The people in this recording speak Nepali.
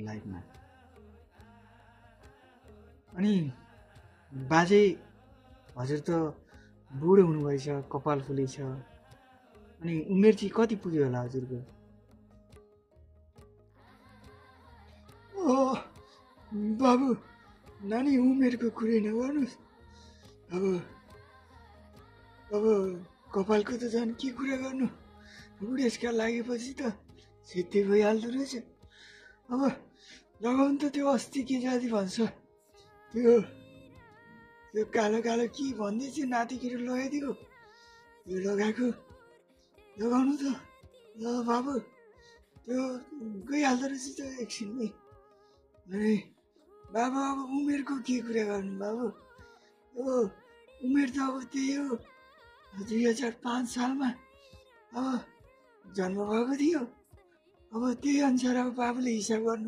लाइफमा। अनि बाजे हजुर त बुढो हुनुभएछ, कपाल फुलेछ। अनि उमेर चाहिँ कति पुग्यो होला हजुरको? बाबु नानी उमेरको कुरै नगर्नुहोस्। अब कपालको त झन् के कुरा गर्नु, बुढेसकाल लागेपछि त सिद्धि भइहाल्दो रहेछ। अब लगाउनु त त्यो अस्ति के जाति भन्छ त्यो कालो कालो के भन्दै थियो नातिकीहरू लगाइदिएको त्यो लगाएको लगाउनु त बाबु त्यो गइहाल्दो रहेछ त एकछिनमै। अरे बाबु अब उमेरको के कुरा गर्नु बाबु, उमेर त अब त्यही हो 2005 सालमा अब जन्म भएको थियो। अब त्यही अनुसार अब बाबुले हिसाब गर्नु